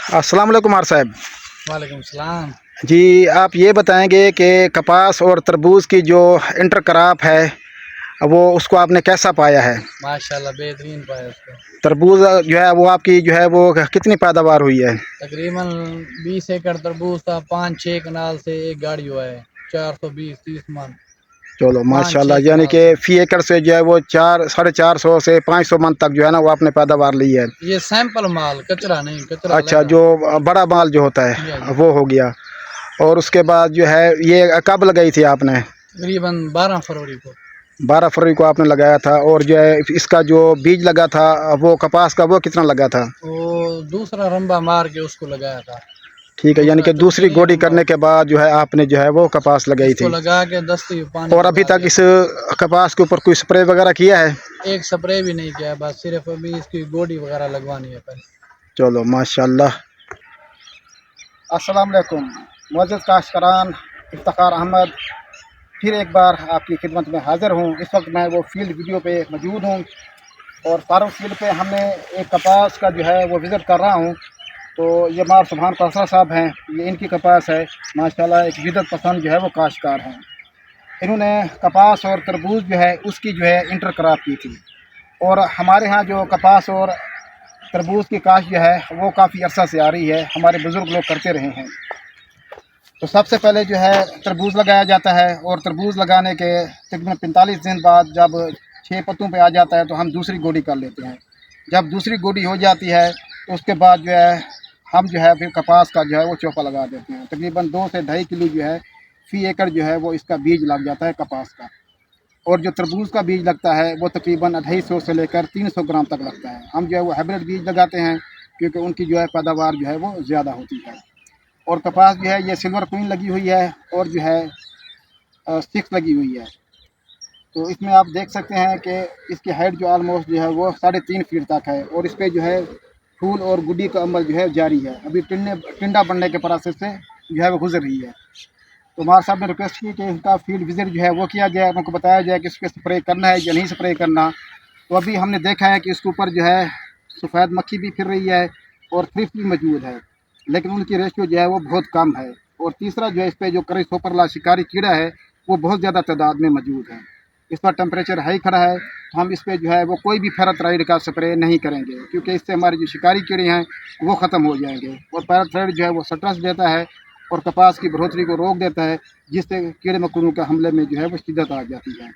السلام علیکم عمار صاحب. وعلیکم السلام. جی آپ یہ بتائیں گے کہ کپاس اور تربوز کی جو انٹر کراپ ہے وہ اس کو آپ نے کیسا پایا ہے؟ ماشاءاللہ بہترین پایا اس کو. تربوز جو ہے وہ آپ کی جو ہے وہ کتنی پیداوار ہوئی ہے؟ تقریباً 20 ایکڑ تربوز تھا، 5-6 کنال سے ایک گاڑی ہوا ہے، 420-30 من. چلو ماشاء اللہ، 5-6 یعنی کنال کہ سے فی ایکڑ سے جو ہے وہ 450 سے 500 من تک جو ہے نا وہ آپ نے پیداوار لی ہے. یہ سیمپل مال، کچرا نہیں، کچرا اچھا، الگ جو بڑا مال جو ہوتا جی ہے جی. وہ ہو گیا. اور اس کے بعد جو ہے یہ کب لگائی تھی آپ نے؟ تقریباً 12 فروری کو. 12 فروری کو آپ نے لگایا تھا. اور جو ہے اس کا جو بیج لگا تھا وہ کپاس کا وہ کتنا لگا تھا؟ وہ دوسرا رمبا مار کے اس کو لگایا تھا. ٹھیک ہے، یعنی کہ دوسری چنچنیا گوڈی رمبا کرنے کے بعد جو ہے آپ نے جو ہے وہ کپاس لگائی اس کو تھی. لگا کے دستی پانی اور ابھی پٹا تک دیا. اس کپاس کے اوپر کوئی سپرے وغیرہ کیا ہے؟ ایک سپرے بھی نہیں کیا، بس صرف ابھی اس کی گوڈی وغیرہ لگوانی ہے پہلے. چلو ماشاء اللہ. السلام علیکم معزز کاشتکاران. افتخار احمد پھر ایک بار آپ کی خدمت میں حاضر ہوں. اس وقت میں وہ فیلڈ ویڈیو پہ موجود ہوں اور فاروق فیلڈ پہ ہم نے ایک کپاس کا جو ہے وہ وزٹ کر رہا ہوں. تو یہ مار سبحان کوثر صاحب ہیں، یہ ان کی کپاس ہے. ماشاءاللہ ایک جدت پسند جو ہے وہ کاشتکار ہیں. انہوں نے کپاس اور تربوز جو ہے اس کی جو ہے انٹر کراپ کی تھی. اور ہمارے ہاں جو کپاس اور تربوز کی کاشت جو ہے وہ کافی عرصہ سے آ رہی ہے، ہمارے بزرگ لوگ کرتے رہے ہیں. تو سب سے پہلے جو ہے تربوز لگایا جاتا ہے اور تربوز لگانے کے تقریباً 45 دن بعد جب 6 پتوں پہ آ جاتا ہے تو ہم دوسری گوڈی کر لیتے ہیں. جب دوسری گوڈی ہو جاتی ہے تو اس کے بعد جو ہے ہم جو ہے پھر کپاس کا جو ہے وہ چوپا لگا دیتے ہیں. تقریباً 2 سے 2.5 کلو جو ہے فی ایکڑ جو ہے وہ اس کا بیج لگ جاتا ہے کپاس کا. اور جو تربوز کا بیج لگتا ہے وہ تقریباً 250 سے لے کر 300 گرام تک لگتا ہے. ہم جو ہے وہ ہائبرڈ بیج لگاتے ہیں کیونکہ ان کی جو ہے پیداوار جو ہے وہ زیادہ ہوتی ہے. اور کپاس جو ہے یہ سلور کوئن لگی ہوئی ہے اور جو ہے 6 لگی ہوئی ہے. تو اس میں آپ دیکھ سکتے ہیں کہ اس کی ہائٹ جو آلموسٹ جو ہے وہ 3.5 فٹ تک ہے. اور اس پہ جو ہے پھول اور گڈی کا عمل جو ہے جاری ہے، ابھی ٹنڈا بننے کے پروسیس سے جو ہے وہ گزر رہی ہے. تو ہمارے صاحب نے ریکویسٹ کی کہ ان کا فیلڈ وزٹ جو ہے وہ کیا جائے، ان کو بتایا جائے کہ اس پہ سپرے کرنا ہے یا نہیں سپرے کرنا. تو ابھی ہم نے دیکھا ہے کہ اس کے اوپر جو ہے سفید مکھی بھی پھر رہی ہے اور تھرپ بھی موجود ہے، لیکن ان کی ریشیو جو ہے وہ بہت کم ہے. اور تیسرا جو ہے اس پہ جو کرش سوپرلا شکاری کیڑا ہے وہ بہت زیادہ تعداد میں موجود ہے. اس پر ٹمپریچر ہائی کھڑا ہے تو ہم اس پہ جو ہے وہ کوئی بھی پیراتھرائڈ کا سپرے نہیں کریں گے، کیونکہ اس سے ہمارے جو شکاری کیڑے ہیں وہ ختم ہو جائیں گے. اور پیراتھرائڈ جو ہے وہ سٹرس دیتا ہے اور کپاس کی بڑھوتری کو روک دیتا ہے، جس سے کیڑے مکوڑوں کے حملے میں جو ہے وہ شدت آ جاتی ہے.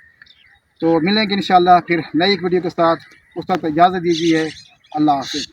تو ملیں گے انشاءاللہ پھر نئی ایک ویڈیو کے ساتھ. اس وقت اجازت دیجیے. اللہ حافظ.